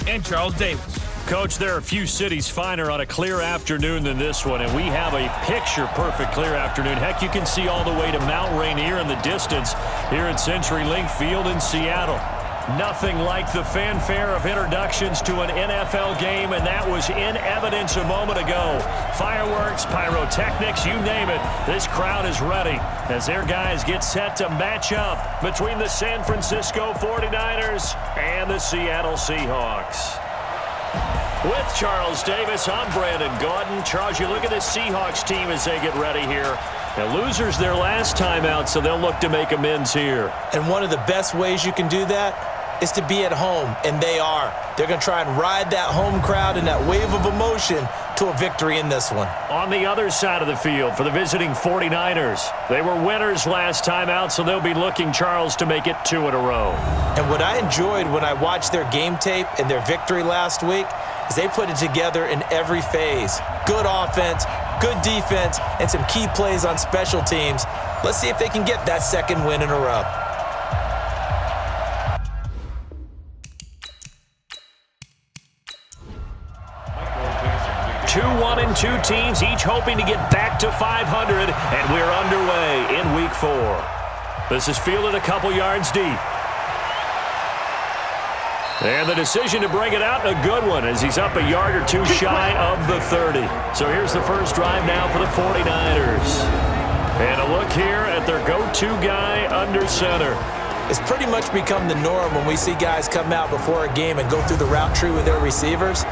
and Charles Davis. Coach, there are a few cities finer on a clear afternoon than this one, and we have a picture-perfect clear afternoon. Heck, you can see all the way to Mount Rainier in the distance here at CenturyLink Field in Seattle. Nothing like the fanfare of introductions to an NFL game, and that was in evidence a moment ago. Fireworks, pyrotechnics, you name it. This crowd is ready as their guys get set to match up between the San Francisco 49ers and the Seattle Seahawks. With Charles Davis, I'm Brandon Gaudin. Charles, you look at this Seahawks team as they get ready here. The losers their last time out, so they'll look to make amends here. And one of the best ways you can do that is to be at home, and they are. They're going to try and ride that home crowd and that wave of emotion to a victory in this one. On the other side of the field for the visiting 49ers, they were winners last time out, so they'll be looking, Charles, to make it 2 in a row. And what I enjoyed when I watched their game tape and their victory last week is they put it together in every phase. Good offense, good defense, and some key plays on special teams. Let's see if they can get that second win in a row. Two 1-2 teams, each hoping to get back to 500, and we're underway in Week 4. This is fielded a couple yards deep. And the decision to bring it out, a good one, as he's up a yard or two shy of the 30. So here's the first drive now for the 49ers. And a look here at their go-to guy under center. It's pretty much become the norm when we see guys come out before a game and go through the route tree with their receivers.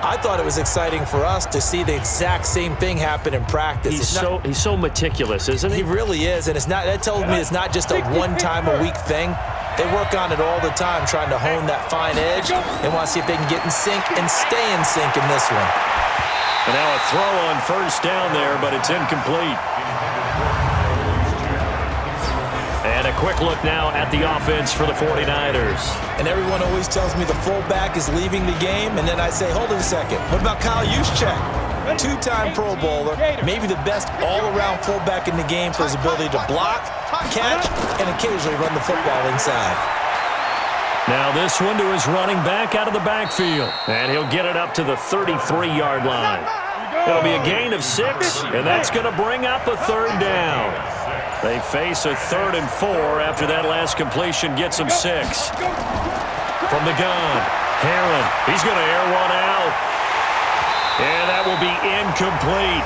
I thought it was exciting for us to see the exact same thing happen in practice. He's so meticulous, isn't he? He really is, and that tells me it's not just a one-time-a-week thing. They work on it all the time, trying to hone that fine edge. They want to see if they can get in sync and stay in sync in this one. And now a throw on first down there, but it's incomplete. And a quick look now at the offense for the 49ers. And everyone always tells me the fullback is leaving the game, and then I say, hold it a second. What about Kyle Juszczyk? Two-time Pro Bowler, maybe the best all-around fullback in the game for his ability to block, catch, and occasionally run the football inside. Now this one to his running back out of the backfield. And he'll get it up to the 33-yard line. It'll be a gain of 6, and that's going to bring up a third down. They face a 3rd and 4 after that last completion gets them 6. From the gun, Herron, he's going to air one out. And that will be incomplete.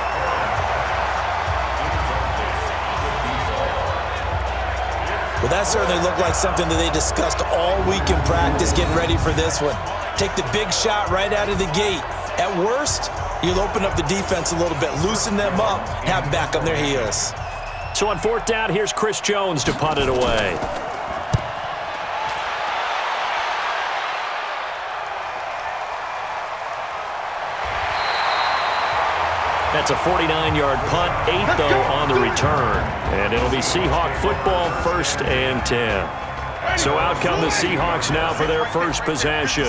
Well, that certainly looked like something that they discussed all week in practice getting ready for this one. Take the big shot right out of the gate. At worst, you'll open up the defense a little bit, loosen them up, and have them back on their heels. So on 4th down, here's Chris Jones to punt it away. That's a 49-yard punt, 8 though on the return. And it'll be Seahawk football, 1st and 10. So out come the Seahawks now for their first possession.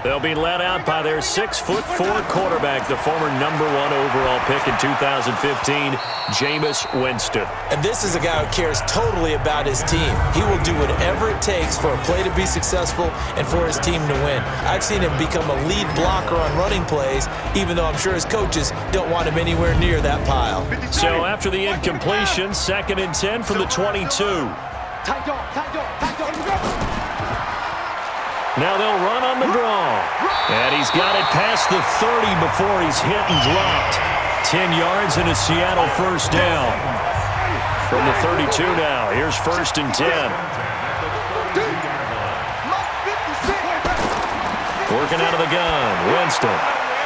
They'll be led out by their 6'4" quarterback, the former #1 overall pick in 2015, Jameis Winston. And this is a guy who cares totally about his team. He will do whatever it takes for a play to be successful and for his team to win. I've seen him become a lead blocker on running plays, even though I'm sure his coaches don't want him anywhere near that pile. So after the incompletion, 2nd and 10 from the 22. Now they'll run on the draw. And he's got it past the 30 before he's hit and dropped. 10 yards and a Seattle first down. From the 32 now, here's 1st and 10. Working out of the gun, Winston.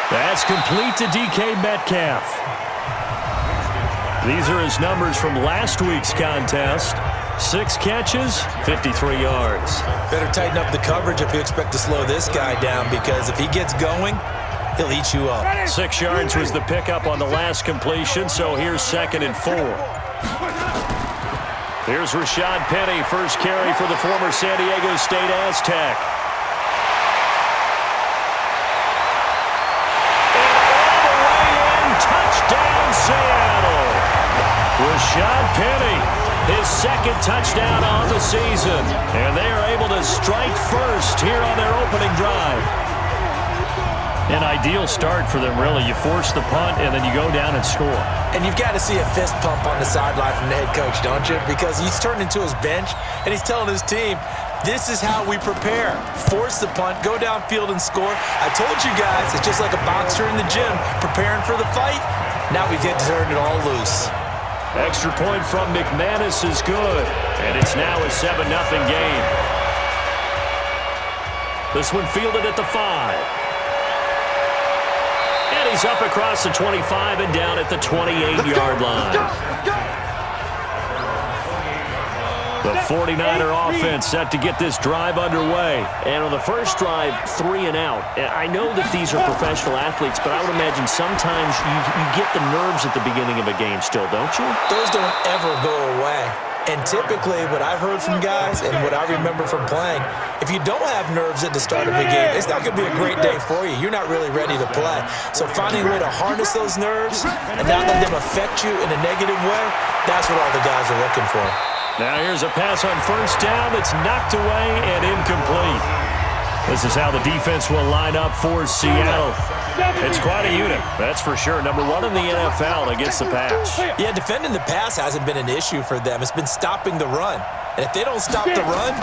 That's complete to DK Metcalf. These are his numbers from last week's contest. 6 catches, 53 yards. Better tighten up the coverage if you expect to slow this guy down, because if he gets going, he'll eat you up. 6 yards was the pickup on the last completion, so here's 2nd and 4. Here's Rashad Penny, first carry for the former San Diego State Aztec. And all the way in, touchdown Seattle. Rashad Penny. His 2nd touchdown on the season. And they are able to strike first here on their opening drive. An ideal start for them, really. You force the punt, and then you go down and score. And you've got to see a fist pump on the sideline from the head coach, don't you? Because he's turned into his bench, and he's telling his team, this is how we prepare. Force the punt, go downfield and score. I told you guys, it's just like a boxer in the gym preparing for the fight. Now we get to turn it all loose. Extra point from McManus is good, and it's now a 7-0 game. This one fielded at the 5. And he's up across the 25 and down at the 28-yard line. The 49er offense set to get this drive underway. And on the first drive, 3 and out. I know that these are professional athletes, but I would imagine sometimes you get the nerves at the beginning of a game still, don't you? Those don't ever go away. And typically, what I've heard from guys and what I remember from playing, if you don't have nerves at the start of a game, it's not going to be a great day for you. You're not really ready to play. So finding a way to harness those nerves and not let them affect you in a negative way, that's what all the guys are looking for. Now here's a pass on first down that's knocked away and incomplete. This is how the defense will line up for Seattle. It's quite a unit, that's for sure. Number 1 in the NFL against the pass. Yeah, defending the pass hasn't been an issue for them. It's been stopping the run. And if they don't stop the run,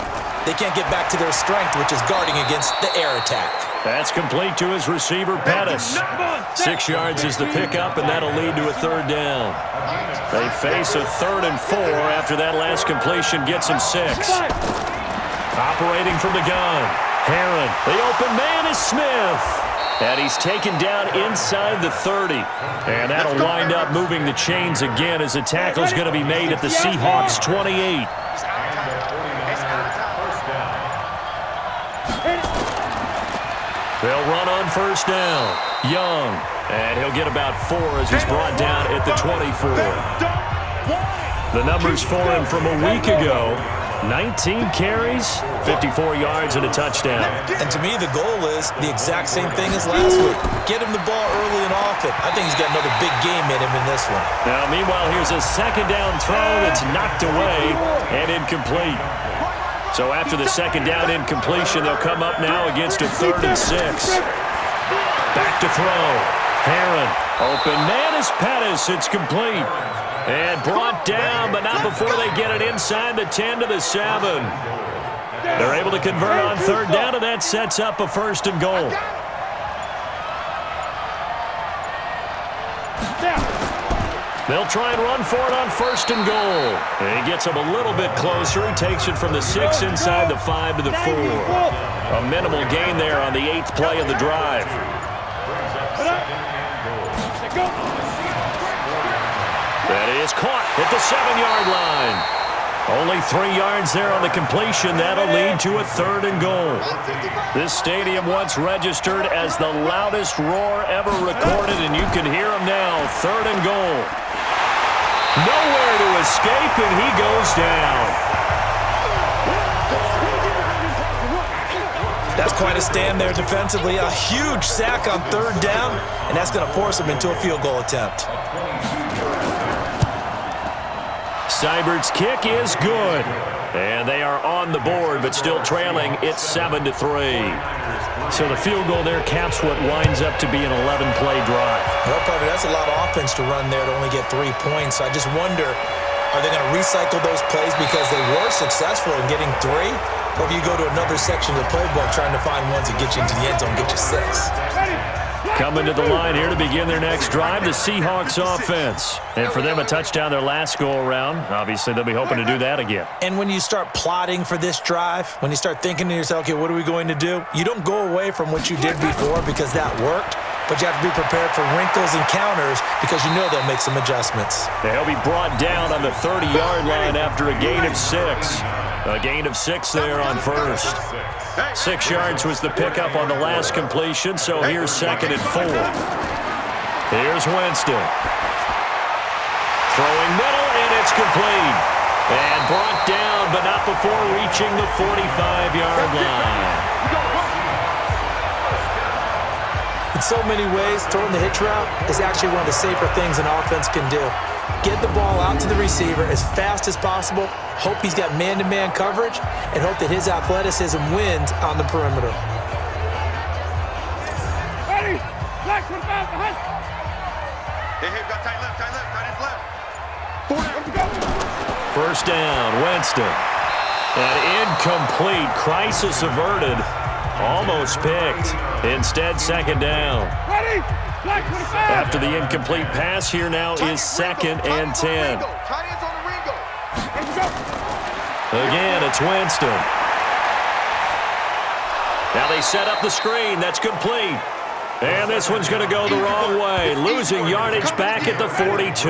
they can't get back to their strength, which is guarding against the air attack. That's complete to his receiver, Pettis. 6 yards is the pickup, and that'll lead to a 3rd down. They face a 3rd and 4 after that last completion gets him 6. Operating from the gun. Herron. The open man is Smith. And he's taken down inside the 30. And that'll wind up moving the chains again as the tackle's going to be made at the Seahawks 28. They'll run on first down. Young. And he'll get about 4 as he's brought down at the 24. The numbers for him from a week ago. 19 carries, 54 yards, and a touchdown. And to me, the goal is the exact same thing as last week. Get him the ball early and often. I think he's got another big game in him in this one. Now, meanwhile, here's a 2nd down throw that's knocked away and incomplete. So after the 2nd down incompletion, they'll come up now against a 3rd and 6. Back to throw. Herron. Open man is Pettis. It's complete. And brought down, but not before they get it inside the 10 to the 7. They're able to convert on 3rd down, and that sets up a 1st and goal. They'll try and run for it on 1st and goal. And he gets him a little bit closer. He takes it from the 6 inside the 5 to the 4. A minimal gain there on the 8th play of the drive. That is caught at the 7-yard line. Only 3 yards there on the completion. That'll lead to a 3rd and goal. This stadium once registered as the loudest roar ever recorded, and you can hear him now. 3rd and goal. Nowhere to escape, and he goes down. That's quite a stand there defensively. A huge sack on 3rd down, and that's going to force him into a field goal attempt. Seibert's kick is good. And they are on the board, but still trailing. It's 7-3. So the field goal there caps what winds up to be an 11-play drive. Well, Parker, that's a lot of offense to run there to only get 3 points. I just wonder, are they going to recycle those plays because they were successful in getting 3? Or do you go to another section of the playbook trying to find ones that get you into the end zone and get you 6? Coming to the line here to begin their next drive, the Seahawks offense. And for them, a touchdown their last go-around. Obviously, they'll be hoping to do that again. And when you start plotting for this drive, when you start thinking to yourself, okay, what are we going to do? You don't go away from what you did before because that worked, but you have to be prepared for wrinkles and counters because you know they'll make some adjustments. They'll be brought down on the 30-yard line after a gain of 6. A gain of 6 there on first. 6 yards was the pickup on the last completion, so here's 2nd and 4. Here's Winston. Throwing middle, and it's complete. And brought down, but not before reaching the 45-yard line. In so many ways, throwing the hitch route is actually one of the safer things an offense can do. Get the ball out to the receiver as fast as possible, hope he's got man-to-man coverage, and hope that his athleticism wins on the perimeter. First down, Winston. An incomplete, crisis averted, almost picked. Instead, second down. After the incomplete pass, here now is 2nd and 10. Again, it's Winston. Now they set up the screen. That's complete. And this one's going to go the wrong way. Losing yardage back at the 42.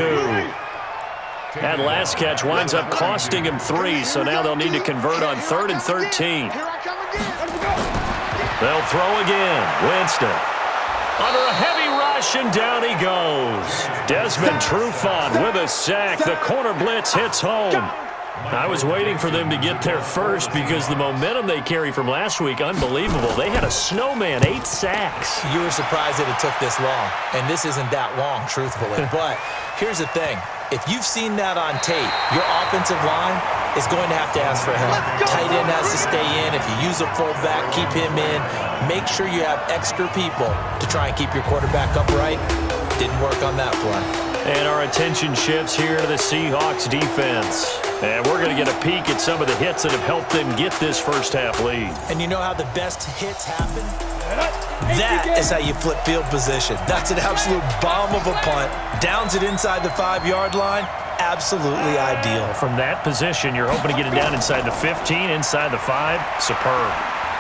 That last catch winds up costing him 3, so now they'll need to convert on 3rd and 13. They'll throw again. Winston. Under a heavy rush, and down he goes. Desmond Trufant with a sack. The corner blitz hits home. I was waiting for them to get there first because the momentum they carry from last week, unbelievable. They had a snowman, 8 sacks. You were surprised that it took this long, and this isn't that long, truthfully. But here's the thing. If you've seen that on tape, your offensive line is going to have to ask for help. Tight end has to stay in. If you use a fullback, keep him in. Make sure you have extra people to try and keep your quarterback upright. Didn't work on that play. And our attention shifts here to the Seahawks defense. And we're going to get a peek at some of the hits that have helped them get this first half lead. And you know how the best hits happen? That is how you flip field position. That's an absolute bomb of a punt. Downs it inside the 5-yard line. Absolutely ideal. From that position, you're hoping to get it down inside the 15, inside the 5. Superb.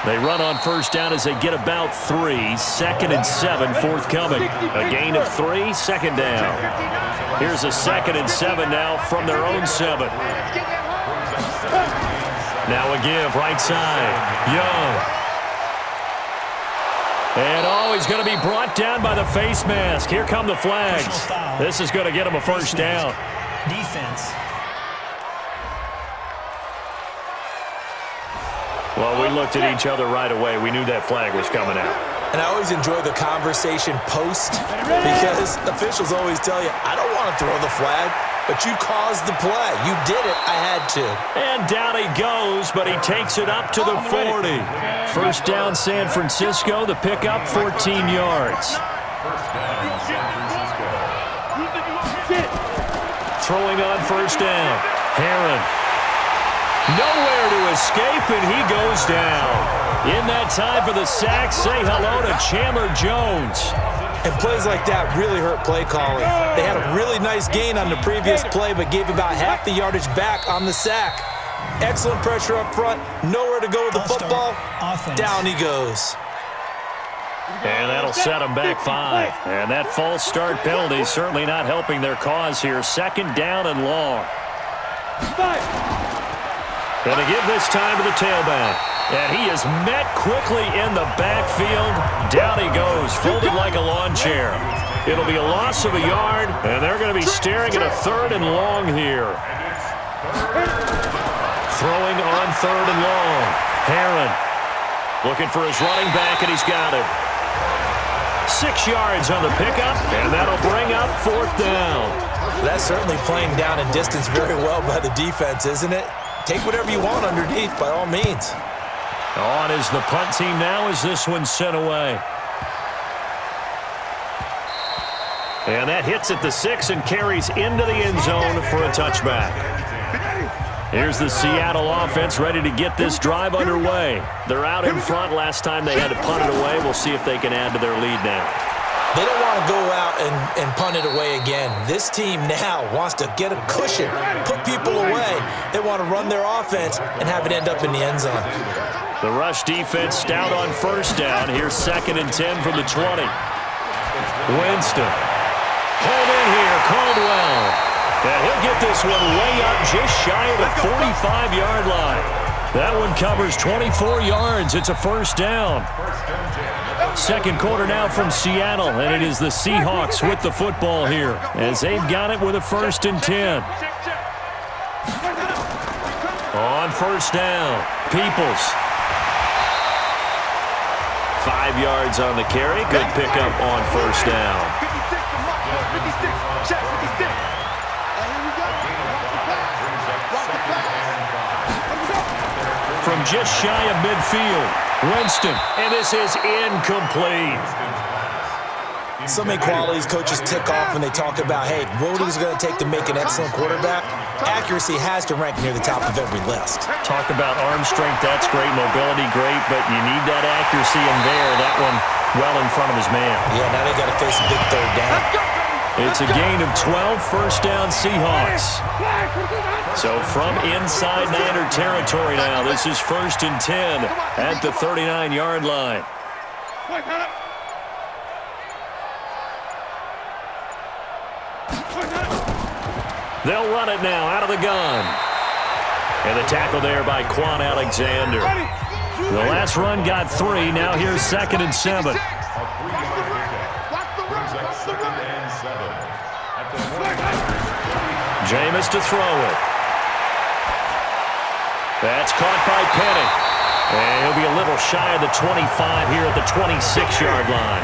They run on first down as they get about 3. 2nd and 7 forthcoming. A gain of 3, second down. Here's a 2nd and 7 now from their own 7. Now a give right side. Young. And he's going to be brought down by the face mask. Here come the flags. This is going to get him a first down. Defense. Well, we looked at each other right away. We knew that flag was coming out. And I always enjoy the conversation post because officials always tell you, I don't want to throw the flag, but you caused the play. You did it. I had to. And down he goes, but he takes it up to the 40. First down, San Francisco. The pickup, 14 yards. Throwing on first down. Herron. Nowhere to escape, and he goes down. In that time for the sack, say hello to Chandler Jones. And plays like that really hurt play calling. They had a really nice gain on the previous play, but gave about half the yardage back on the sack. Excellent pressure up front. Nowhere to go with the football. Down he goes. And that'll set them back 5. And that false start penalty is certainly not helping their cause here. Second down and long. Going to give this time to the tailback. And he is met quickly in the backfield. Down he goes, folded like a lawn chair. It'll be a loss of a yard, and they're going to be staring at a 3rd and long here. Throwing on 3rd and long. Herron looking for his running back, and he's got it. 6 yards on the pickup, and that'll bring up 4th down. That's certainly playing down and distance very well by the defense, isn't it? Take whatever you want underneath, by all means. On is the punt team now as this one's sent away. And that hits at the 6 and carries into the end zone for a touchback. Here's the Seattle offense ready to get this drive underway. They're out in front. Last time they had to punt it away. We'll see if they can add to their lead now. They don't want to go out and punt it away again. This team now wants to get a cushion, put people away. They want to run their offense and have it end up in the end zone. The rush defense stout on first down. Here's 2nd and 10 from the 20. Winston. Hold in here, Caldwell. And he'll get this one way up just shy of the 45-yard line. That one covers 24 yards. It's a first down. Second quarter now from Seattle, and it is the Seahawks with the football here as they've got it with a 1st and 10. On first down, Peoples. 5 yards on the carry. Good pickup on first down. From just shy of midfield, Winston, and this is incomplete. So many qualities coaches tick off when they talk about, hey, what is it going to take to make an excellent quarterback? Accuracy has to rank near the top of every list. Talk about arm strength, that's great. Mobility, great, but you need that accuracy in there. That one well in front of his man. Yeah, now they got to face a big third down. It's a gain of 12, first down Seahawks. So from inside Niner territory now, this is 1st and 10 at the 39-yard line. They'll run it now out of the gun. And the tackle there by Quan Alexander. The last run got 3. Now here's 2nd and 7. Jameis to throw it. That's caught by Penny. And he'll be a little shy of the 25 here at the 26-yard line.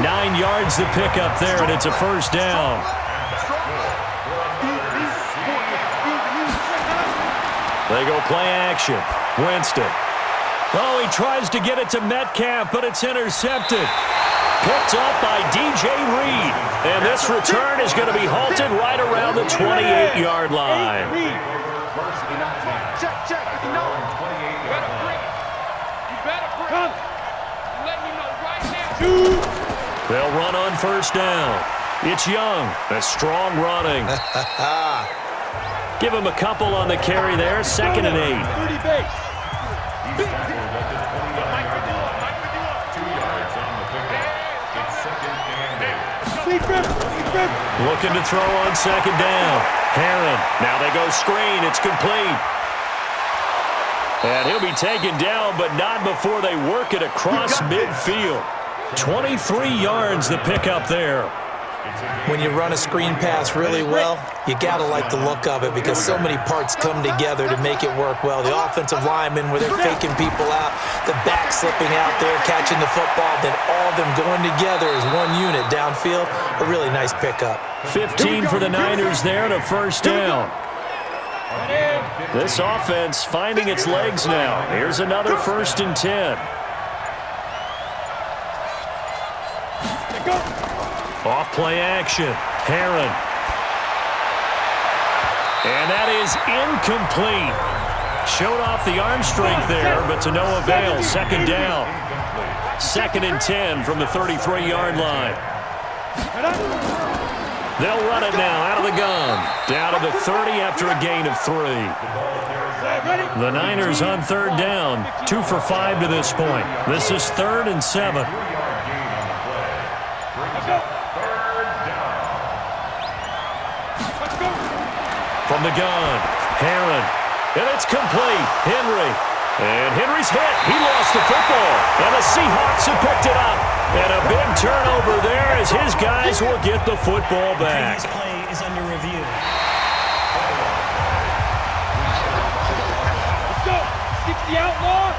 9 yards to pick up there, and it's a first down. They go play action. Winston. Oh, he tries to get it to Metcalf, but it's intercepted. Picked up by DJ Reed. And this return is going to be halted right around the 28-yard line. Check. You better bring it. You better bring it. Let me know right now. They'll run on first down. It's Young. That's strong running. Give him a couple on the carry there. 2nd and 8. Looking to throw on 2nd down. Herron. Now they go screen. It's complete. And he'll be taken down, but not before they work it across midfield. 23 yards to pick up there. When you run a screen pass really well, you got to like the look of it because so many parts come together to make it work well. The offensive linemen, where they're faking people out, the back slipping out there, catching the football, then all of them going together as one unit downfield. A really nice pickup. 15 for the Niners there and a first down. This offense finding its legs now. Here's another 1st and 10. Off play action. Herron. And that is incomplete. Showed off the arm strength there, but to no avail. 2nd down. 2nd and 10 from the 33-yard line. They'll run it now out of the gun. Down to the 30 after a gain of 3. The Niners on 3rd down. 2 for 5 to this point. This is 3rd and 7. From the gun, Herron. And it's complete. Henry. And Henry's hit. He lost the football. And the Seahawks have picked it up. And a big turnover there as his guys will get the football back. This play is under review. Let's go. Stick the outlaw.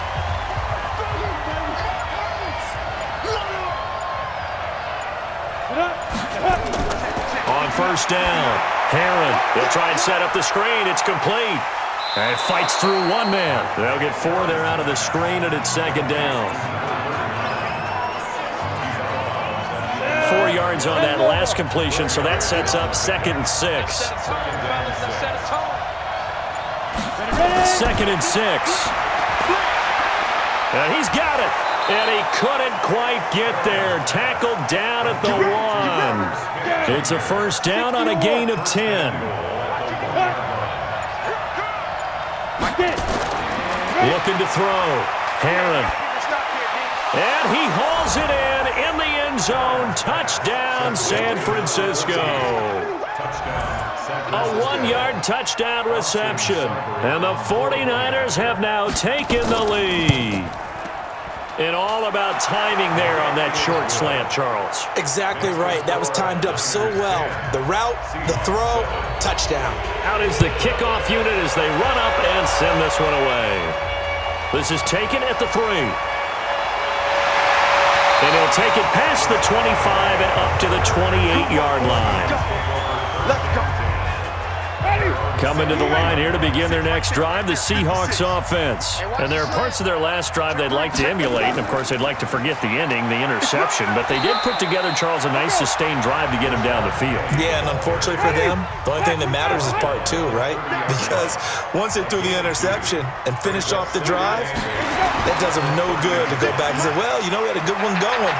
On first down, Herron. They'll try and set up the screen. It's complete. And fights through one man. They'll get 4 there out of the screen, and it's 2nd down. 4 yards on that last completion, so that sets up 2nd and 6. 2nd and 6. And he's got it. And he couldn't quite get there. Tackled down at the 1. It's a first down on a gain of 10. Looking to throw. Herron. And he hauls it in the end zone. Touchdown, San Francisco. A 1-yard touchdown reception. And the 49ers have now taken the lead. And all about timing there on that short slant, Charles. Exactly right. That was timed up so well. The route, the throw, touchdown. Out is the kickoff unit as they run up and send this one away. This is taken at the 3. And he'll take it past the 25 and up to the 28-yard line. Let's go. Ready? Coming to the line here to begin their next drive, the Seahawks offense. And there are parts of their last drive they'd like to emulate, and of course they'd like to forget the ending, the interception, but they did put together, Charles, a nice sustained drive to get him down the field. Yeah, and unfortunately for them, the only thing that matters is part two, right? Because once they threw the interception and finished off the drive, that does them no good to go back and say, well, you know, we had a good one going.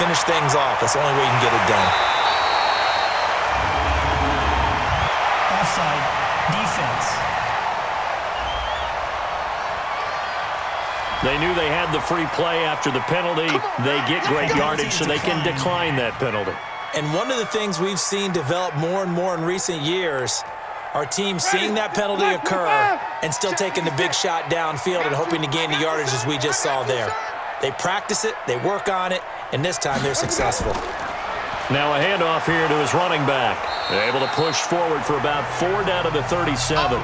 Finish things off. That's the only way you can get it done. Offside. Defense. They knew they had the free play after the penalty. They get great yardage, so they can decline that penalty. And one of the things we've seen develop more and more in recent years, our team seeing that penalty occur and still taking the big shot downfield and hoping to gain the yardage as we just saw there. They practice it, they work on it, and this time they're successful. Now a handoff here to his running back. They're able to push forward for about 4 down to the 37.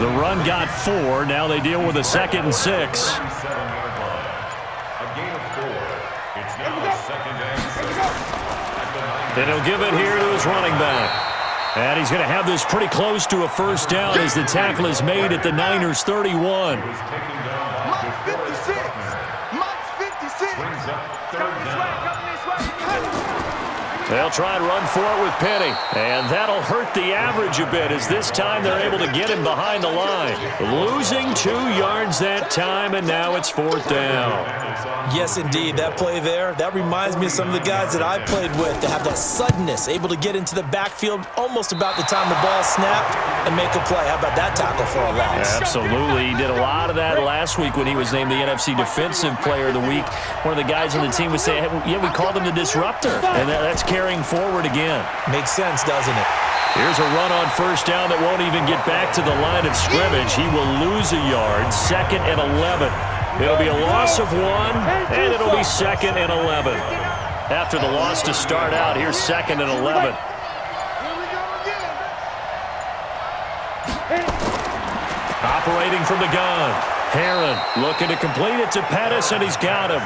The run got 4. Now they deal with a 2nd and 6. And he'll give it here to his running back. And he's going to have this pretty close to a first down as the tackle is made at the Niners' 31. They'll try and run for it with Penny. And that'll hurt the average a bit as this time they're able to get him behind the line. Losing 2 yards that time, and now it's 4th down. Yes, indeed. That play there, that reminds me of some of the guys that I played with that have that suddenness, able to get into the backfield almost about the time the ball snapped and make a play. How about that tackle for a loss? Absolutely. He did a lot of that last week when he was named the NFC Defensive Player of the Week. One of the guys on the team would say, hey, yeah, we called him the disruptor. And that's carrying forward again. Makes sense, doesn't it? Here's a run on first down that won't even get back to the line of scrimmage. He will lose a yard. 2nd and 11. It'll be a loss of 1, and it'll be 2nd and 11. After the loss to start out, here's 2nd and 11. Operating from the gun. Herron looking to complete it to Pettis, and he's got him.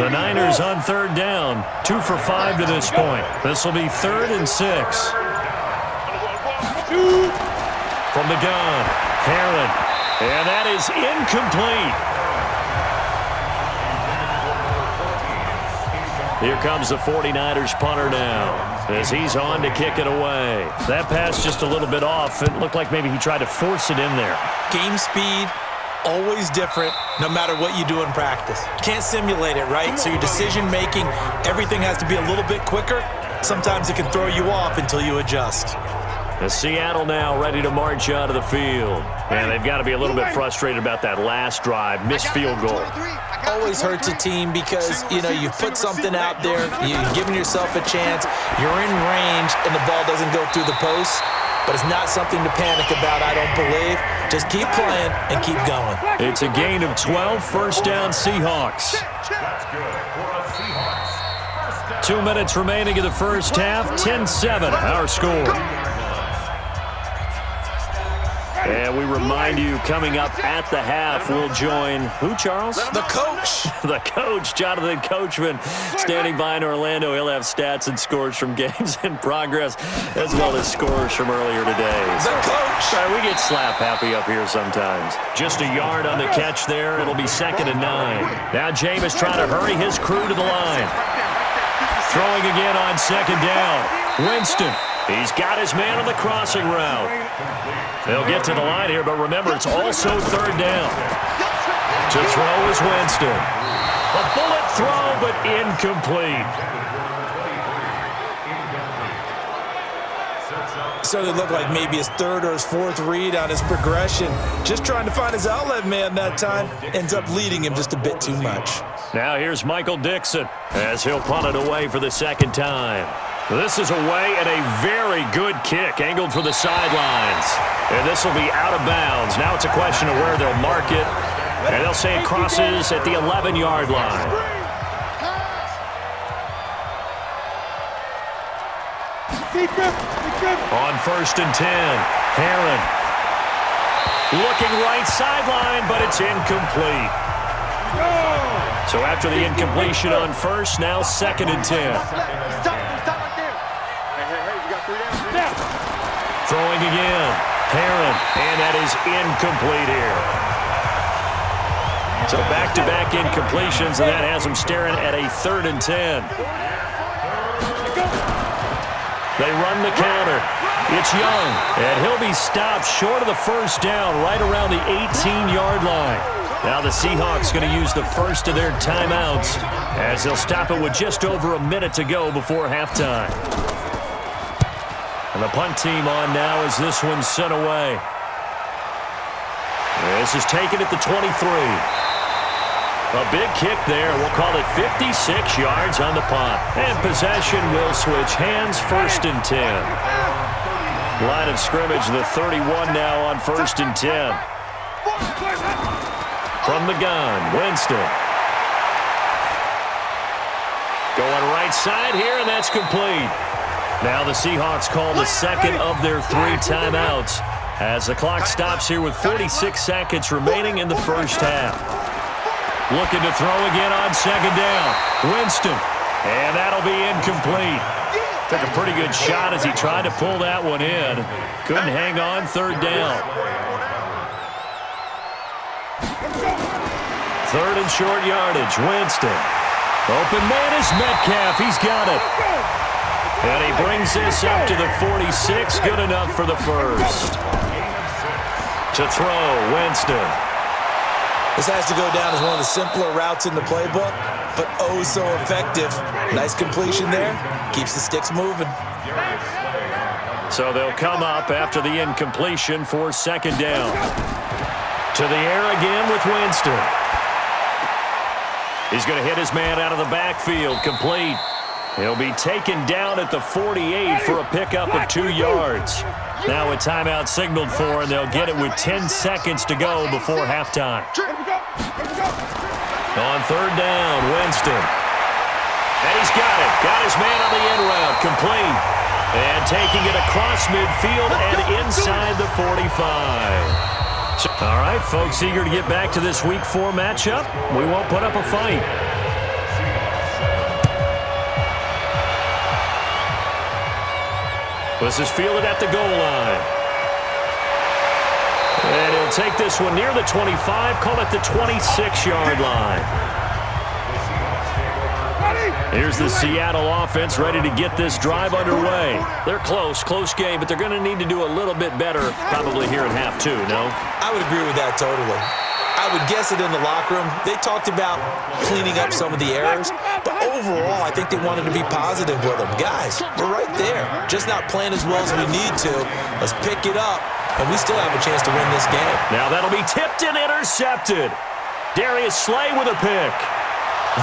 The Niners on 3rd down. 2 for 5 to this point. This will be 3rd and 6. From the gun, Herron. And that is incomplete. Here comes the 49ers punter now as he's on to kick it away. That pass just a little bit off. It looked like maybe he tried to force it in there. Game speed, always different no matter what you do in practice. Can't simulate it, right? So your decision-making, everything has to be a little bit quicker. Sometimes it can throw you off until you adjust. The Seattle now ready to march out of the field. And they've got to be a little bit frustrated about that last drive, missed field goal. Always hurts a team because, you know, you've put something out there, you've given yourself a chance, you're in range, and the ball doesn't go through the post. But it's not something to panic about, I don't believe. Just keep playing and keep going. It's a gain of 12, first down Seahawks. 2 minutes remaining in the first half, 10-7 our score. And we remind you, coming up at the half, we'll join who, Charles? The coach. The coach, Jonathan Coachman, standing by in Orlando. He'll have stats and scores from games in progress, as well as scores from earlier today. The coach. Sorry, we get slap happy up here sometimes. Just a yard on the catch there. It'll be 2nd and 9. Now Jameis trying to hurry his crew to the line. Throwing again on 2nd down. Winston. He's got his man on the crossing route. They'll get to the line here, but remember, it's also 3rd down. To throw is Winston. A bullet throw, but incomplete. So it looked like maybe his 3rd or his 4th read on his progression. Just trying to find his outlet man that time. Ends up leading him just a bit too much. Now here's Michael Dixon as he'll punt it away for the 2nd time. This is away and a very good kick angled for the sidelines. And this will be out of bounds. Now it's a question of where they'll mark it. And they'll say it crosses at the 11-yard line. On 1st and 10, Herron. Looking right sideline, but it's incomplete. So after the incompletion on 1st, now 2nd and 10. Throwing again. Herron, and that is incomplete here. So back-to-back incompletions, and that has them staring at a 3rd and 10. They run the counter. It's Young, and he'll be stopped short of the first down right around the 18-yard line. Now the Seahawks going to use the first of their timeouts as they'll stop it with just over a minute to go before halftime. And the punt team on now as this one's sent away. This is taken at the 23. A big kick there. We'll call it 56 yards on the punt. And possession will switch hands, 1st and 10. Line of scrimmage, the 31 now on 1st and 10. From the gun, Winston. Going right side here, and that's complete. Now the Seahawks call the second of their 3 timeouts as the clock stops here with 46 seconds remaining in the first half. Looking to throw again on 2nd down. Winston, and that'll be incomplete. Took a pretty good shot as he tried to pull that one in. Couldn't hang on 3rd down. 3rd and short yardage. Winston. Open man is Metcalf. He's got it. And he brings this up to the 46. Good enough for the first. To throw, Winston. This has to go down as one of the simpler routes in the playbook, but oh so effective. Nice completion there. Keeps the sticks moving. So they'll come up after the incompletion for 2nd down. To the air again with Winston. He's going to hit his man out of the backfield. Complete. He'll be taken down at the 48 for a pickup of 2 yards. Now a timeout signaled for, and they'll get it with 10 seconds to go before halftime. On 3rd down, Winston. And he's got it. Got his man on the end route. Complete. And taking it across midfield and inside the 45. All right, folks, eager to get back to this Week 4 matchup. We won't put up a fight. This is fielded at the goal line. And he'll take this one near the 25, call it the 26-yard line. Here's the Seattle offense ready to get this drive underway. They're close game, but they're going to need to do a little bit better probably here in half 2, no? I would agree with that totally. I would guess it in the locker room. They talked about cleaning up some of the errors, but overall, I think they wanted to be positive with them. Guys, we're right there. Just not playing as well as we need to. Let's pick it up, and we still have a chance to win this game. Now that'll be tipped and intercepted. Darius Slay with a pick.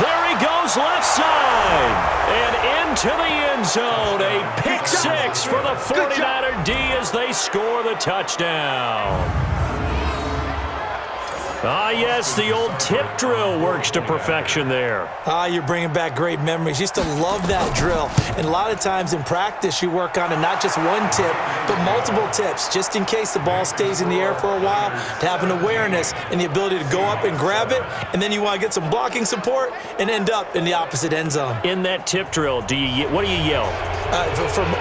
There he goes left side. And into the end zone. A pick 6 for the 49er D as they score the touchdown. Ah, yes, the old tip drill works to perfection there. Ah, you're bringing back great memories. Used to love that drill. And a lot of times in practice, you work on it, not just one tip, but multiple tips, just in case the ball stays in the air for a while, to have an awareness and the ability to go up and grab it, and then you want to get some blocking support and end up in the opposite end zone. In that tip drill, what do you yell?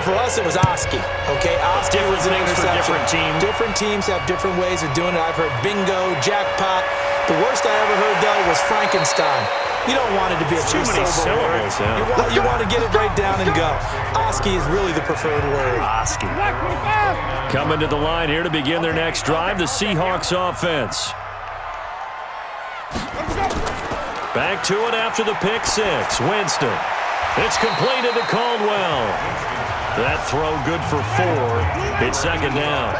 For us, it was Oski. Okay, Oski was an interception. Different teams. Different teams have different ways of doing it. I've heard bingo, jackpot. The worst I ever heard, though, was Frankenstein. You don't want it to be a too many syllables. Yeah. You want to get it right down and go. Oski is really the preferred word. Oski. Coming to the line here to begin their next drive, the Seahawks offense. Back to it after the pick 6. Winston. It's completed to Caldwell. That throw good for 4. It's 2nd down.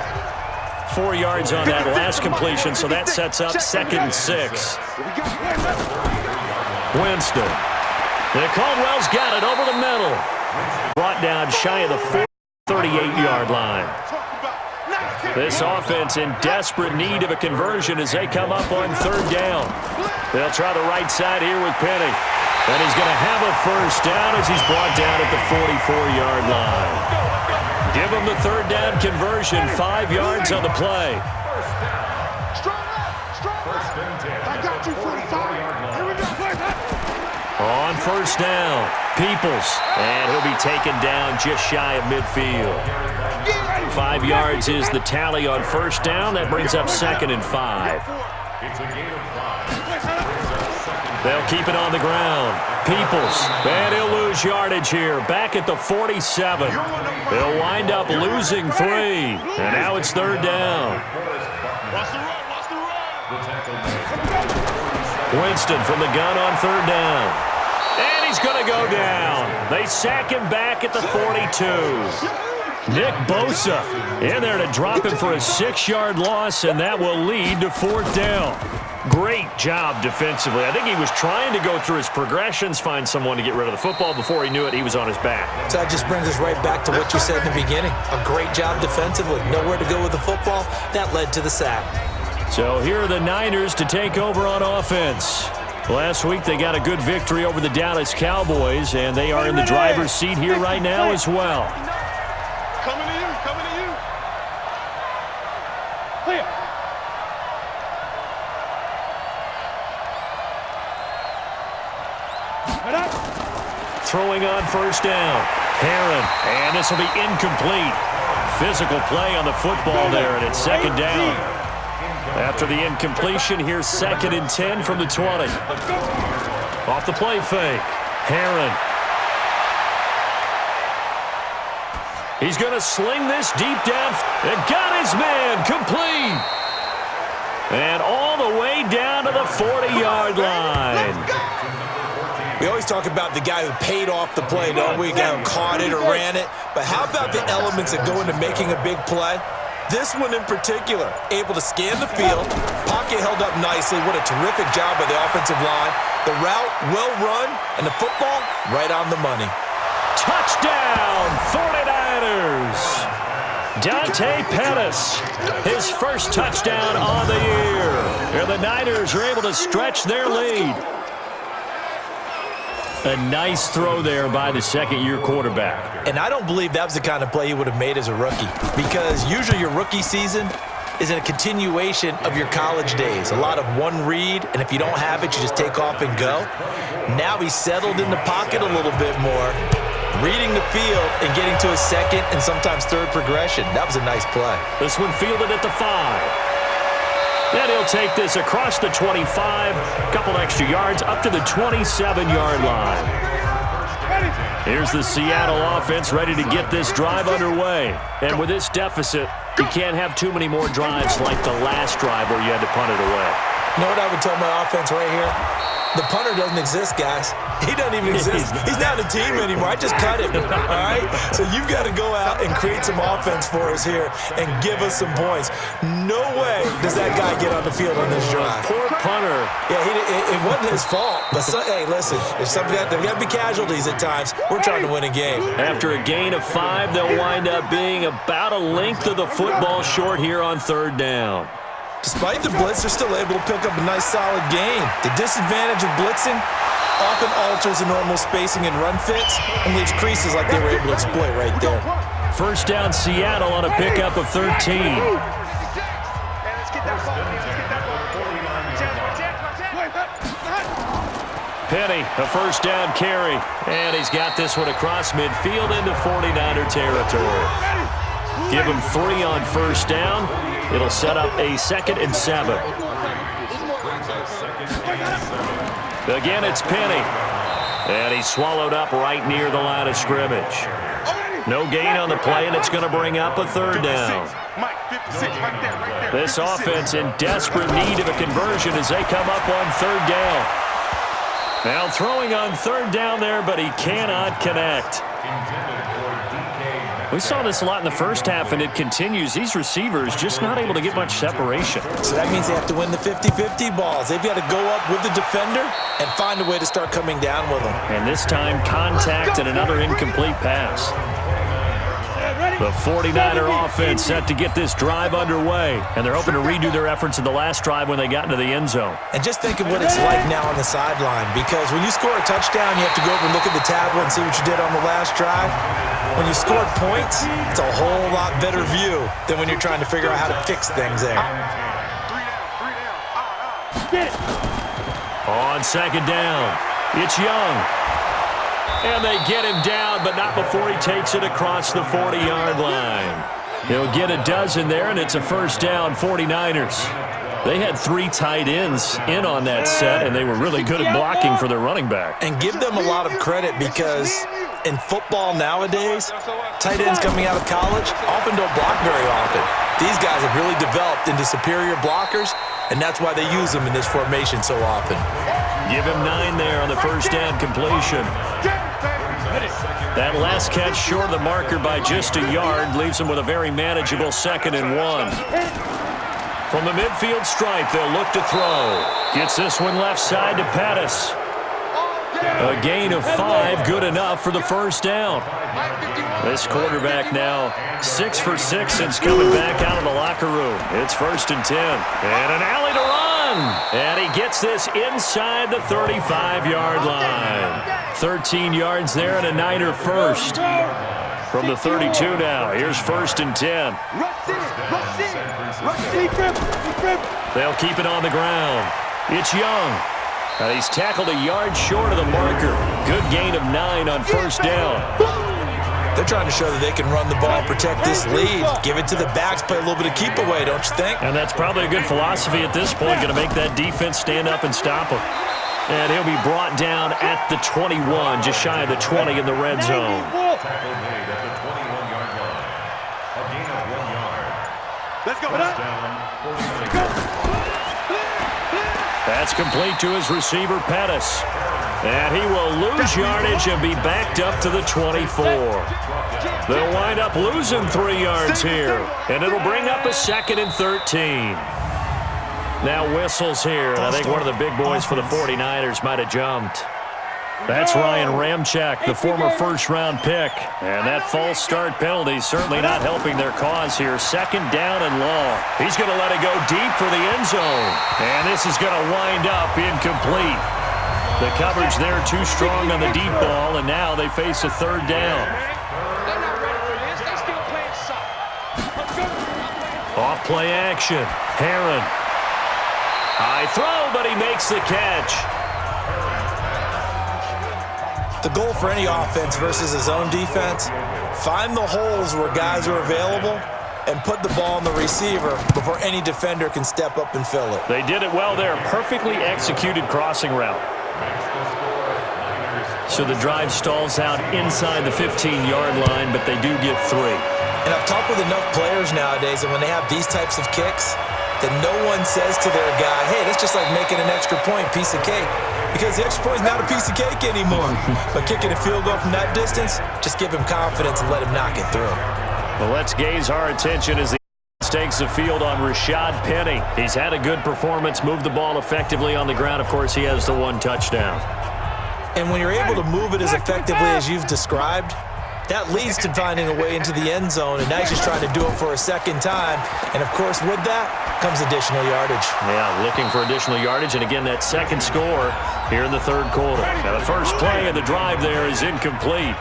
4 yards on that last completion, so that sets up 2nd and 6. Winston. And Caldwell's got it over the middle. Brought down shy of the 38-yard line. This offense in desperate need of a conversion as they come up on 3rd down. They'll try the right side here with Penny. And he's going to have a first down as he's brought down at the 44-yard line. Give him the 3rd down conversion, 5 yards on the play. Strong up. I got you, 45. Here we go. On first down, Peoples. And he'll be taken down just shy of midfield. 5 yards is the tally on first down. That brings up 2nd and 5. They'll keep it on the ground. Peoples, and he'll lose yardage here. Back at the 47. They'll wind up losing 3. And now it's 3rd down. Winston from the gun on 3rd down. And he's going to go down. They sack him back at the 42. Nick Bosa in there to drop him for a 6-yard loss, and that will lead to 4th down. Great job defensively. I think he was trying to go through his progressions, find someone to get rid of the football. Before he knew it, he was on his back. So that just brings us right back to what you said in the beginning. A great job defensively. Nowhere to go with the football. That led to the sack. So here are the Niners to take over on offense. Last week they got a good victory over the Dallas Cowboys, and they are in the driver's seat here right now as well. Coming to you, coming to you. Clear. Throwing on first down. Heron, and this will be incomplete. Physical play on the football there, and it's 2nd down. After the incompletion, here's 2nd and 10 from the 20. Off the play fake. Heron. He's going to sling this deep down. And got his man complete. And all the way down to the 40-yard line. We always talk about the guy who paid off the play, don't we? The guy who caught it or ran it. But how about the elements that go into making a big play? This one in particular, able to scan the field, pocket held up nicely. What a terrific job by the offensive line. The route, well run, and the football, right on the money. Touchdown, 49ers. Dante Pettis, his first touchdown on the year. And the Niners are able to stretch their lead. A nice throw there by the second-year quarterback. And I don't believe that was the kind of play he would have made as a rookie, because usually your rookie season is a continuation of your college days. A lot of one read, and if you don't have it, you just take off and go. Now he's settled in the pocket a little bit more, reading the field and getting to his 2nd and sometimes 3rd progression. That was a nice play. This one fielded at the 5. Then he'll take this across the 25, a couple extra yards, up to the 27-yard line. Here's the Seattle offense ready to get this drive underway. And with this deficit, you can't have too many more drives like the last drive where you had to punt it away. You know what I would tell my offense right here? The punter doesn't exist, guys. He doesn't even exist. He's not a team anymore. I just cut him, all right? So you've got to go out and create some offense for us here and give us some points. No way does that guy get on the field on this drive. Poor punter. Yeah, it wasn't his fault. But, hey, listen, there's got to be casualties at times. We're trying to win a game. After a gain of 5, they'll wind up being about a length of the football short here on 3rd down. Despite the blitz, they're still able to pick up a nice, solid gain. The disadvantage of blitzing often alters the normal spacing and run fits and leaves creases like they were able to exploit right there. First down, Seattle on a pickup of 13. Penny, a first down carry. And he's got this one across midfield into 49er territory. Give him 3 on first down. It'll set up a 2nd and 7. Again, it's Penny. And he's swallowed up right near the line of scrimmage. No gain on the play, and it's going to bring up a 3rd down. This offense in desperate need of a conversion as they come up on 3rd down. Now throwing on 3rd down there, but he cannot connect. We saw this a lot in the first half, and it continues. These receivers just not able to get much separation. So that means they have to win the 50-50 balls. They've got to go up with the defender and find a way to start coming down with them. And this time, contact and another incomplete pass. The 49er offense set to get this drive underway, and they're hoping to redo their efforts in the last drive when they got into the end zone. And just think of what it's like now on the sideline, because when you score a touchdown, you have to go over and look at the tablet and see what you did on the last drive. When you scored points, it's a whole lot better view than when you're trying to figure out how to fix things there. On 2nd down, It's Young. And they get him down, but not before he takes it across the 40-yard line. He'll get a dozen there, and it's a first down, 49ers. They had 3 tight ends in on that set, and they were really good at blocking for their running back. And give them a lot of credit because in football nowadays, tight ends coming out of college often don't block very often. These guys have really developed into superior blockers, and that's why they use them in this formation so often. Give him 9 there on the first down completion. That last catch short of the marker by just a yard leaves him with a very manageable 2nd and 1. From the midfield stripe, they'll look to throw. Gets this one left side to Pettis. A gain of 5, good enough for the first down. This quarterback now 6 for 6 since coming back out of the locker room. It's 1st and 10. And an alley to run. And he gets this inside the 35-yard line. 13 yards there and a Niner first. From the 32 now, here's 1st and 10. They'll keep it on the ground. It's Young. He's tackled a yard short of the marker. Good gain of 9 on first down. They're trying to show that they can run the ball, protect this lead, give it to the backs, play a little bit of keep away, don't you think? And that's probably a good philosophy at this point, going to make that defense stand up and stop him. And he'll be brought down at the 21, just shy of the 20 in the red zone. Let's go. That's complete to his receiver, Pettis. And he will lose yardage and be backed up to the 24. They'll wind up losing 3 yards here. And it'll bring up a 2nd and 13. Now whistles here. And I think one of the big boys for the 49ers might have jumped. That's Ryan Ramczyk, the former first-round pick. And that false start penalty certainly not helping their cause here. 2nd down and long. He's going to let it go deep for the end zone. And this is going to wind up incomplete. The coverage there too strong on the deep ball, and now they face a 3rd down. Off play action. Herron. High throw, but he makes the catch. The goal for any offense versus his own defense, find the holes where guys are available and put the ball on the receiver before any defender can step up and fill it. They did it well there. Perfectly executed crossing route. So the drive stalls out inside the 15-yard line, but they do get 3. And I've talked with enough players nowadays, and when they have these types of kicks, that no one says to their guy, hey, that's just like making an extra point, piece of cake. Because the extra point is not a piece of cake anymore. But kicking a field goal from that distance, just give him confidence and let him knock it through. Well, let's gaze our attention as the takes the field on Rashad Penny. He's had a good performance, moved the ball effectively on the ground. Of course, he has the 1 touchdown. And when you're able to move it as effectively as you've described, that leads to finding a way into the end zone, and now he's just trying to do it for a 2nd time. And, of course, with that comes additional yardage. Yeah, looking for additional yardage, and again, that 2nd score here in the 3rd quarter. Now, the first play of the drive there is incomplete.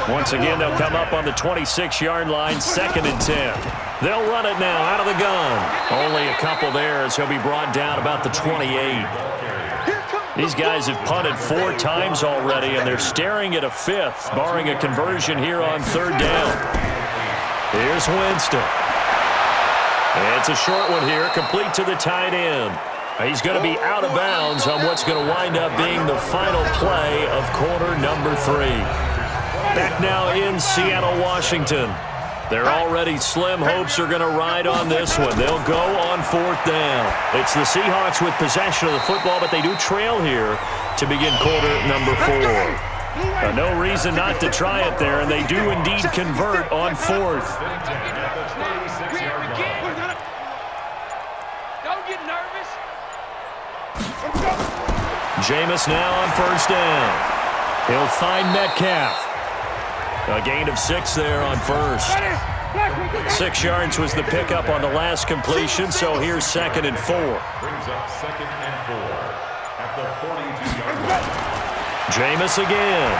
Once again, they'll come up on the 26-yard line, 2nd and 10. They'll run it now out of the gun. Only a couple there as he'll be brought down about the 28. These guys have punted 4 times already, and they're staring at a 5th, barring a conversion here on 3rd down. Here's Winston. It's a short one here, complete to the tight end. He's going to be out of bounds on what's going to wind up being the final play of quarter number 3. Back now in Seattle, Washington. Their already slim hopes are going to ride on this one. They'll go on 4th down. It's the Seahawks with possession of the football, but they do trail here to begin quarter number 4. No reason not to try it there, and they do indeed convert on 4th. Don't get nervous. Jameis now on 1st down. He'll find Metcalf. A gain of 6 there on 1st. 6 yards was the pickup on the last completion, so here's 2nd and 4. Brings up 2nd and 4 at the 42-yard line. Jameis again.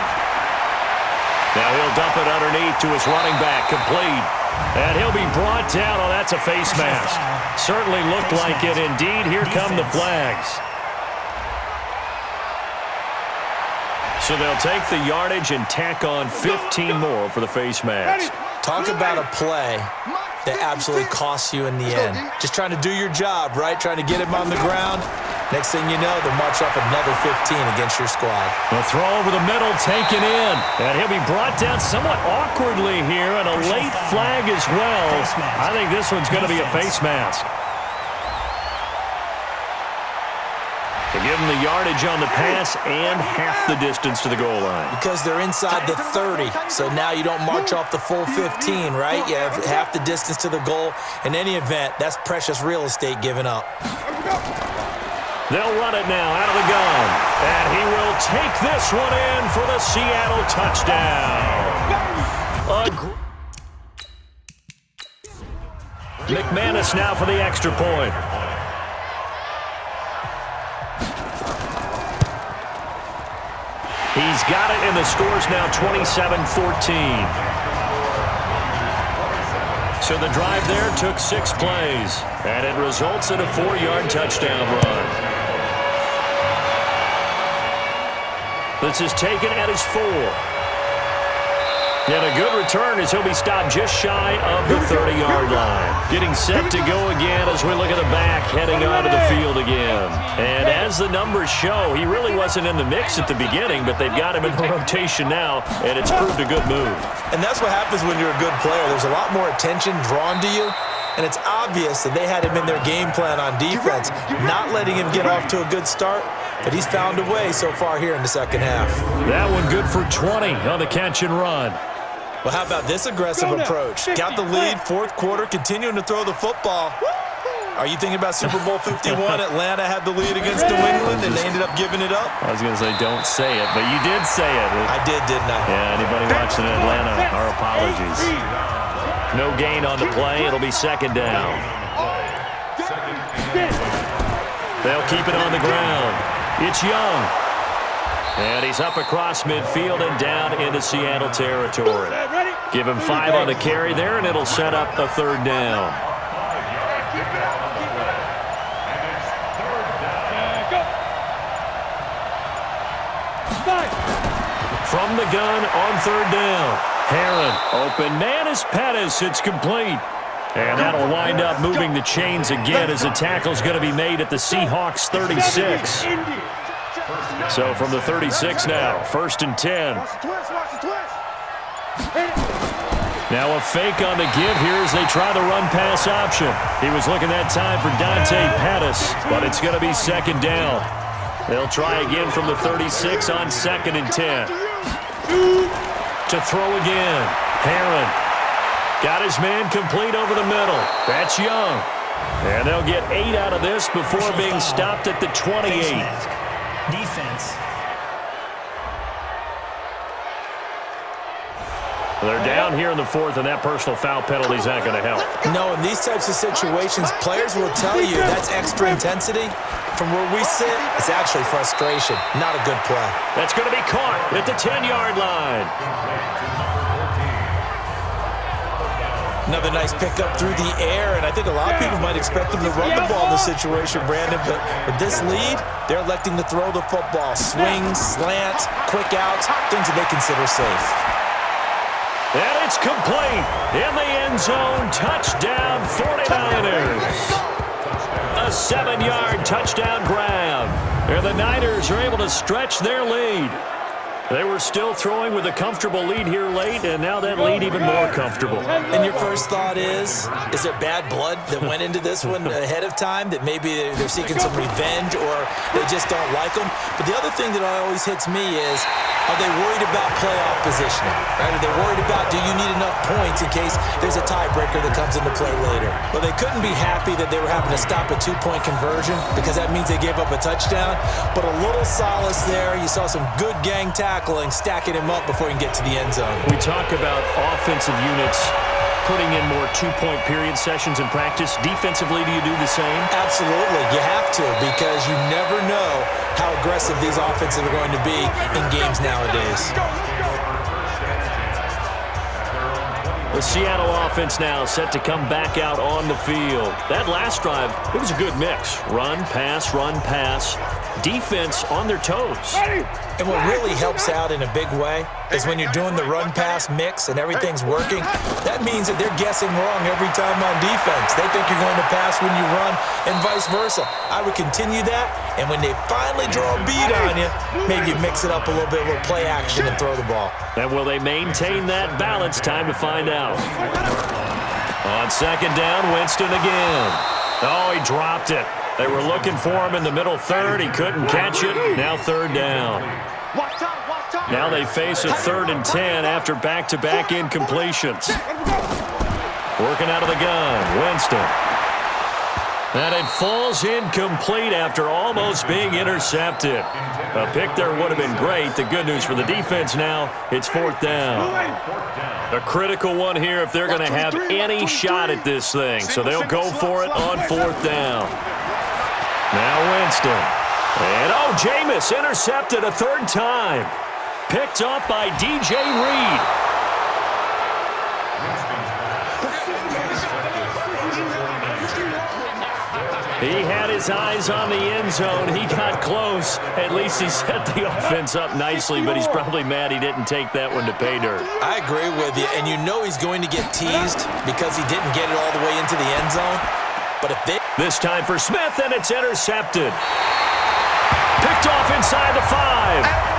Now he'll dump it underneath to his running back, complete. And he'll be brought down. Oh, that's a face mask. Certainly looked like it indeed. Here come the flags. So they'll take the yardage and tack on 15 more for the face mask. Talk about a play that absolutely costs you in the end. Just trying to do your job, right? Trying to get him on the ground. Next thing you know, they'll march off another 15 against your squad. The throw over the middle taken in. And he'll be brought down somewhat awkwardly here, and a late flag as well. I think this one's going to be a face mask. To give them the yardage on the pass and half the distance to the goal line. Because they're inside the 30, so now you don't march off the full 15, right? You have half the distance to the goal. In any event, that's precious real estate given up. They'll run it now out of the gun. And he will take this one in for the Seattle touchdown. McManus now for the extra point. He's got it, and the score's now 27-14. So the drive there took 6 plays, and it results in a 4-yard touchdown run. This is taken at his 4. And a good return as he'll be stopped just shy of the 30-yard line. Getting set to go again as we look at the back heading onto the field again. And as the numbers show, he really wasn't in the mix at the beginning, but they've got him in rotation now, and it's proved a good move. And that's what happens when you're a good player. There's a lot more attention drawn to you, and it's obvious that they had him in their game plan on defense, not letting him get off to a good start, but he's found a way so far here in the second half. That one good for 20 on the catch and run. Well, how about this aggressive approach? Got the lead, fourth quarter, continuing to throw the football. Are you thinking about Super Bowl 51? Atlanta had the lead against New England, and they ended up giving it up? I was going to say don't say it, but you did say it. I did, didn't I? Yeah, anybody watching Atlanta, our apologies. No gain on the play. It'll be second down. They'll keep it on the ground. It's Young. And he's up across midfield and down into Seattle territory. Give him 5 on the carry there, and it'll set up a third down. From the gun on third down. Herron, open man is Pettis. It's complete. And that'll wind up moving the chains again as the tackle's going to be made at the Seahawks 36. So from the 36 now, 1st and 10. Now a fake on the give here as they try the run-pass option. He was looking that time for Dante Pettis, but it's going to be second down. They'll try again from the 36 on 2nd and 10. To throw again. Herron got his man complete over the middle. That's Young. And they'll get 8 out of this before being stopped at the 28. Defense. They're down here in the 4th, and that personal foul penalty is not going to help. No, in these types of situations, players will tell you that's extra intensity. From where we sit, it's actually frustration. Not a good play. That's going to be caught at the 10-yard line. Another nice pickup through the air, and I think a lot of people might expect them to run the ball in this situation, Brandon, but with this lead, they're electing to throw the football. Swings, slants, quick outs, things that they consider safe. And it's complete. In the end zone, touchdown 49ers. A 7-yard touchdown grab. And the Niners are able to stretch their lead. They were still throwing with a comfortable lead here late, and now that lead even more comfortable. And your first thought is there bad blood that went into this one ahead of time, that maybe they're seeking some revenge or they just don't like them? But the other thing that always hits me is, are they worried about playoff positioning? Right? Are they worried about, do you need enough points in case there's a tiebreaker that comes into play later? Well, they couldn't be happy that they were having to stop a 2-point conversion because that means they gave up a touchdown. But a little solace there. You saw some good gang tackling, stacking him up before he can get to the end zone. We talk about offensive units putting in more 2-point period sessions in practice. Defensively, do you do the same? Absolutely. You have to, because you never know how aggressive these offenses are going to be in games nowadays. The Seattle offense now set to come back out on the field. That last drive, it was a good mix. Run, pass, defense on their toes. And what really helps out in a big way is when you're doing the run-pass mix and everything's working, that means that they're guessing wrong every time on defense. They think you're going to pass when you run and vice versa. I would continue that, and when they finally draw a beat on you, maybe you mix it up a little bit with play action and throw the ball. And will they maintain that balance? Time to find out. On second down, Winston again. Oh, he dropped it. They were looking for him in the middle third. He couldn't catch it. Now third down. Now they face a 3rd and 10 after back-to-back incompletions. Working out of the gun, Winston. And it falls incomplete after almost being intercepted. A pick there would have been great. The good news for the defense now, it's 4th down. A critical one here if they're going to have any shot at this thing. So they'll go for it on 4th down. Now Winston. And Jameis intercepted a 3rd time. Picked up by DJ Reed. He had his eyes on the end zone. He got close. At least he set the offense up nicely, but he's probably mad he didn't take that one to pay dirt. I agree with you, and you know he's going to get teased because he didn't get it all the way into the end zone. But if they... This time for Smith, and it's intercepted. Picked off inside the 5.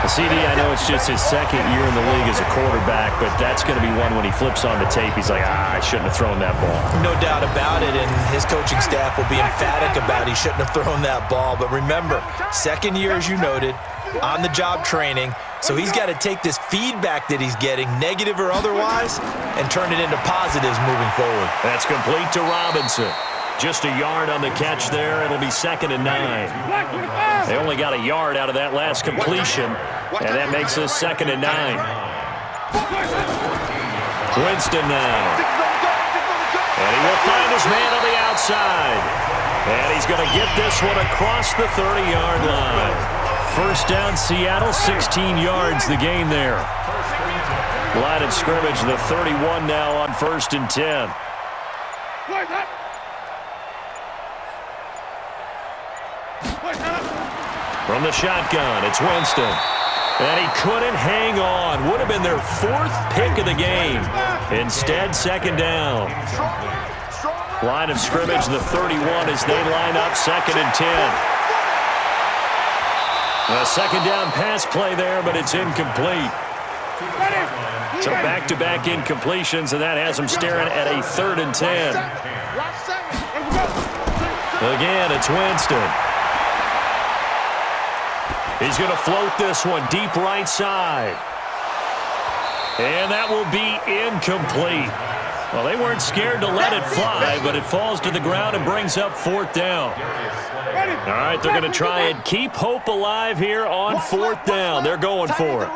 CD, I know it's just his 2nd year in the league as a quarterback, but that's going to be one when he flips on the tape. He's like, I shouldn't have thrown that ball. No doubt about it, and his coaching staff will be emphatic about he shouldn't have thrown that ball. But remember, 2nd year, as you noted, on-the-job training, so he's got to take this feedback that he's getting, negative or otherwise, and turn it into positives moving forward. That's complete to Robinson. Just a yard on the catch there. It'll be 2nd and 9. They only got a yard out of that last completion, and that makes us 2nd and 9. Winston now. And he will find his man on the outside. And he's going to get this one across the 30-yard line. First down, Seattle, 16 yards the gain there. Line of scrimmage, the 31 now on 1st and 10. From the shotgun, it's Winston. And he couldn't hang on. Would have been their 4th pick of the game. Instead, 2nd down. Line of scrimmage, the 31 as they line up 2nd and 10. A 2nd down pass play there, but it's incomplete. So back-to-back incompletions, and that has them staring at a 3rd and 10. Again, it's Winston. He's going to float this one deep right side. And that will be incomplete. Well, they weren't scared to let it fly, but it falls to the ground and brings up 4th down. All right, they're going to try and keep hope alive here on 4th down. They're going for it.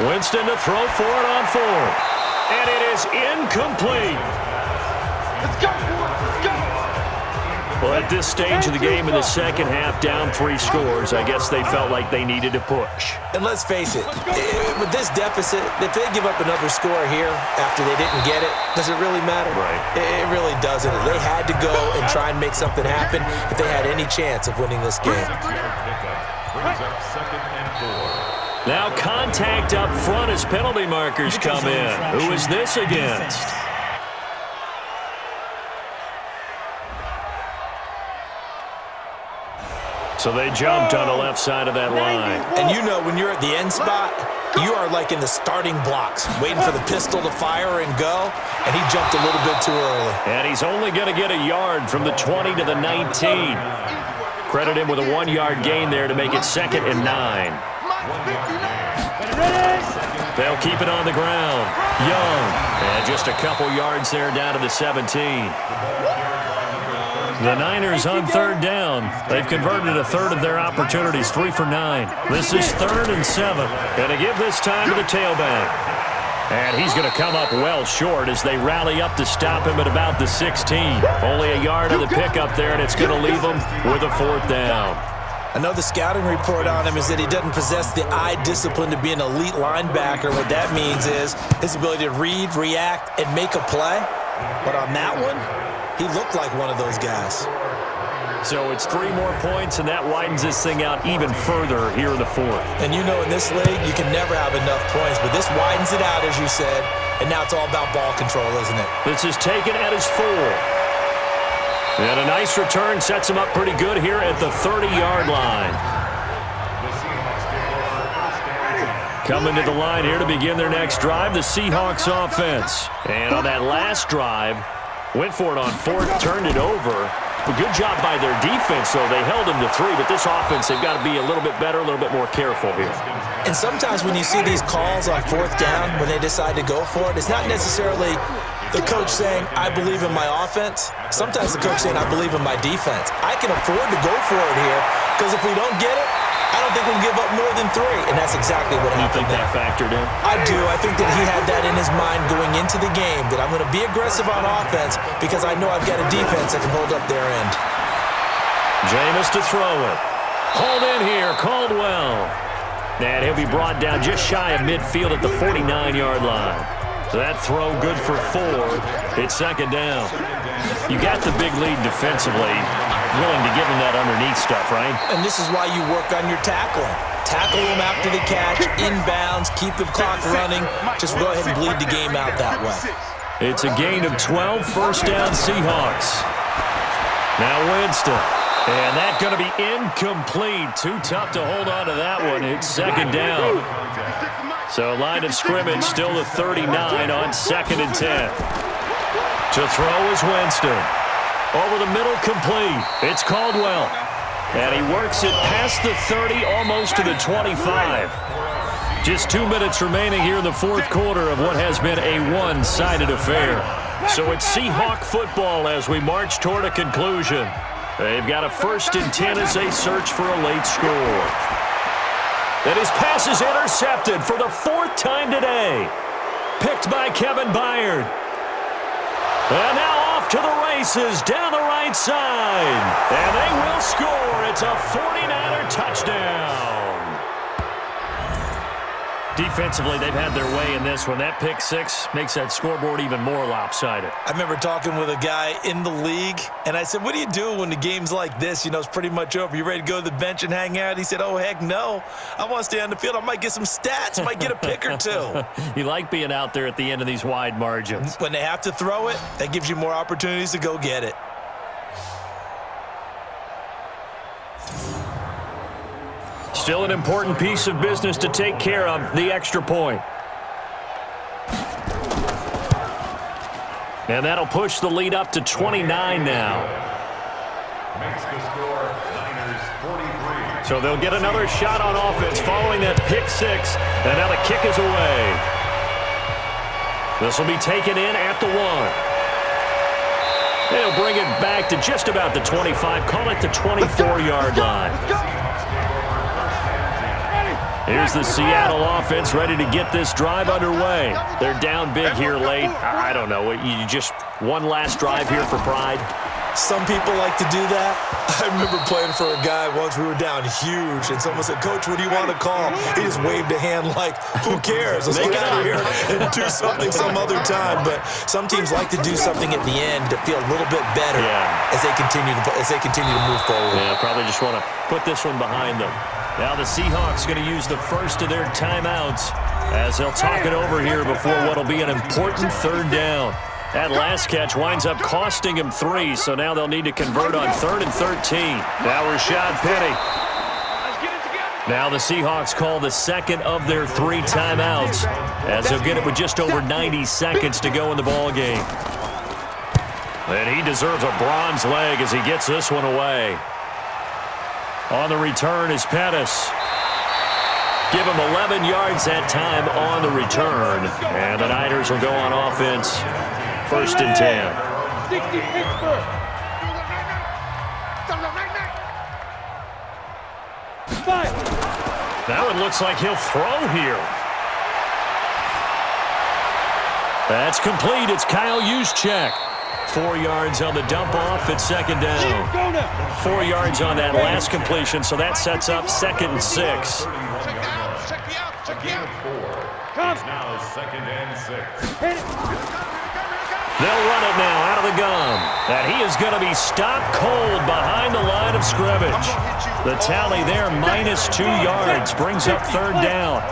Winston to throw for it on 4th. And it is incomplete. Let's go. Well, at this stage of the game in the second half, down 3 scores, I guess they felt like they needed to push. And let's face it, with this deficit, if they give up another score here after they didn't get it, does it really matter? Right. It really doesn't. They had to go and try and make something happen if they had any chance of winning this game. Brings up 2nd and 4. Now contact up front as penalty markers come in. Who is this against? So they jumped on the left side of that line. And you know, when you're at the end spot, you are like in the starting blocks, waiting for the pistol to fire and go, and he jumped a little bit too early. And he's only going to get a yard from the 20 to the 19. Credit him with a 1-yard gain there to make it 2nd and 9. They'll keep it on the ground. Young. And just a couple yards there down to the 17. The Niners on 3rd down. They've converted a 1/3 of their opportunities, 3 for 9. This is 3rd and 7. Going to give this time to the tailback. And he's going to come up well short as they rally up to stop him at about the 16. Only a yard of the pickup there, and it's going to leave him with a 4th down. I know the scouting report on him is that he doesn't possess the eye discipline to be an elite linebacker. What that means is his ability to read, react, and make a play. But on that one, he looked like one of those guys. So it's 3 more points, and that widens this thing out even further here in the fourth. And you know in this league, you can never have enough points, but this widens it out, as you said, and now it's all about ball control, isn't it? This is taken at his 4. And a nice return sets him up pretty good here at the 30-yard line. Coming to the line here to begin their next drive, the Seahawks offense. And on that last drive, went for it on 4th, turned it over. A good job by their defense, though. They held him to 3, but this offense, they've got to be a little bit better, a little bit more careful here. And sometimes when you see these calls on 4th down, when they decide to go for it, it's not necessarily the coach saying, I believe in my offense. Sometimes the coach saying, I believe in my defense. I can afford to go for it here, because if we don't get it, I don't think we'll give up more than 3, and that's exactly what happened. You think that factored in? I do. I think that he had that in his mind going into the game, that I'm going to be aggressive on offense because I know I've got a defense that can hold up their end. Jameis to throw it. Hold in here, Caldwell. And he'll be brought down just shy of midfield at the 49-yard line. So that throw good for 4. It's 2nd down. You got the big lead defensively. Willing to give him that underneath stuff, right? And this is why you work on your tackling. Tackle him after the catch, inbounds, keep the clock running. Just go ahead and bleed the game out that way. It's a gain of 12, 1st down Seahawks. Now Winston. And that's going to be incomplete. Too tough to hold on to that one. It's 2nd down. So line of scrimmage still the 39 on 2nd and 10. To throw is Winston. Over the middle, complete. It's Caldwell. And he works it past the 30, almost to the 25. Just 2 minutes remaining here in the 4th quarter of what has been a one-sided affair. So it's Seahawk football as we march toward a conclusion. They've got a 1st and 10 as they search for a late score. And his pass is intercepted for the 4th time today. Picked by Kevin Byard. And now off to the races down the right side. And they will score. It's a 49er touchdown. Defensively, they've had their way in this one. That pick 6 makes that scoreboard even more lopsided. I remember talking with a guy in the league, and I said, what do you do when the game's like this? You know, it's pretty much over. You ready to go to the bench and hang out? He said, oh, heck no. I want to stay on the field. I might get some stats. I might get a pick or 2. You like being out there at the end of these wide margins. When they have to throw it, that gives you more opportunities to go get it. Still an important piece of business to take care of, the extra point. And that'll push the lead up to 29 now. Makes the score Niners 43. So they'll get another shot on offense following that pick 6. And now the kick is away. This will be taken in at the 1. They'll bring it back to just about the 25. Call it the 24-yard line. Here's the Seattle offense ready to get this drive underway. They're down big here late. I don't know. You just one last drive here for pride? Some people like to do that. I remember playing for a guy once. We were down huge, and someone said, Coach, what do you want to call? He just waved a hand like, who cares? Let's get out of here and do something some other time. But some teams like to do something at the end to feel a little bit better as they continue to move forward. Yeah, probably just want to put this one behind them. Now the Seahawks going to use the first of their timeouts as they'll talk it over here before what will be an important 3rd down. That last catch winds up costing him 3, so now they'll need to convert on 3rd and 13. Now Rashad Penny. Now the Seahawks call the 2nd of their 3 timeouts as they'll get it with just over 90 seconds to go in the ball game. And he deserves a bronze leg as he gets this one away. On the return is Pettis. Give him 11 yards that time on the return. And the Niners will go on offense. 1st and 10. 60 Pittsburgh. That one looks like he'll throw here. That's complete. It's Kyle Juszczyk. 4 yards on the dump off at second down. 4 yards on that last completion, so that sets up 2nd and 6. It's now 2nd and 6. They'll run it now out of the gun. And he is going to be stopped cold behind the line of scrimmage. The tally there, minus 2 yards, brings up 3rd down.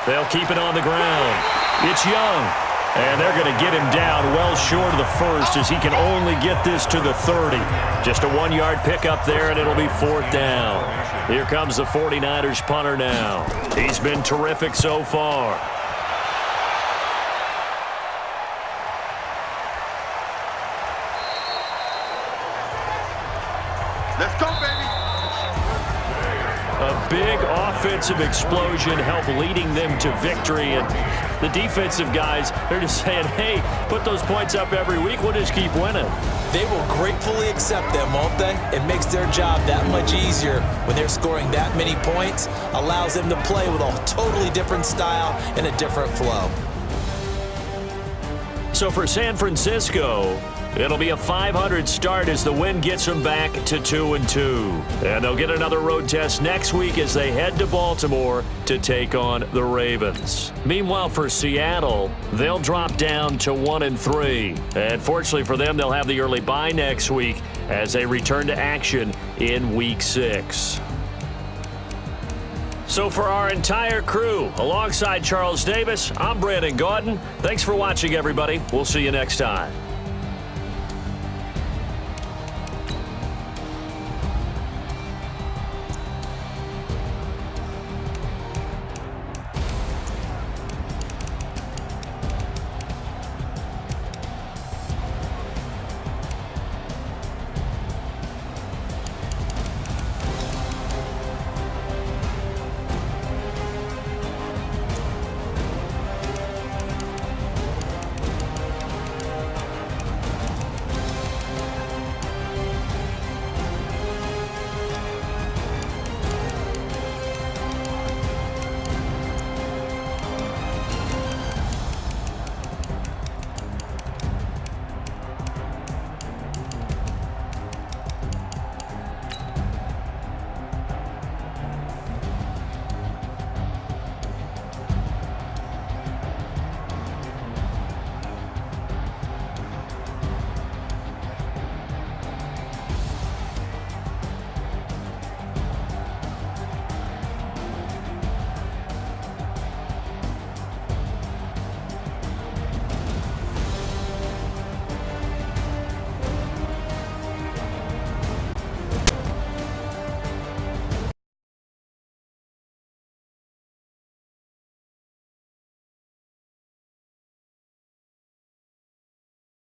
They'll keep it on the ground. It's Young. And they're going to get him down well short of the first as he can only get this to the 30. Just a 1-yard pickup there, and it'll be 4th down. Here comes the 49ers punter now. He's been terrific so far. Let's go, baby. A big offensive explosion helped leading them to victory. And the defensive guys, they're just saying, hey, put those points up every week. We'll just keep winning. They will gratefully accept them, won't they? It makes their job that much easier when they're scoring that many points. Allows them to play with a totally different style and a different flow. So for San Francisco, it'll be a 500 start as the win gets them back to 2-2. And they'll get another road test next week as they head to Baltimore to take on the Ravens. Meanwhile, for Seattle, they'll drop down to 1-3. And fortunately for them, they'll have the early bye next week as they return to action in Week 6. So for our entire crew, alongside Charles Davis, I'm Brandon Gaudin. Thanks for watching, everybody. We'll see you next time.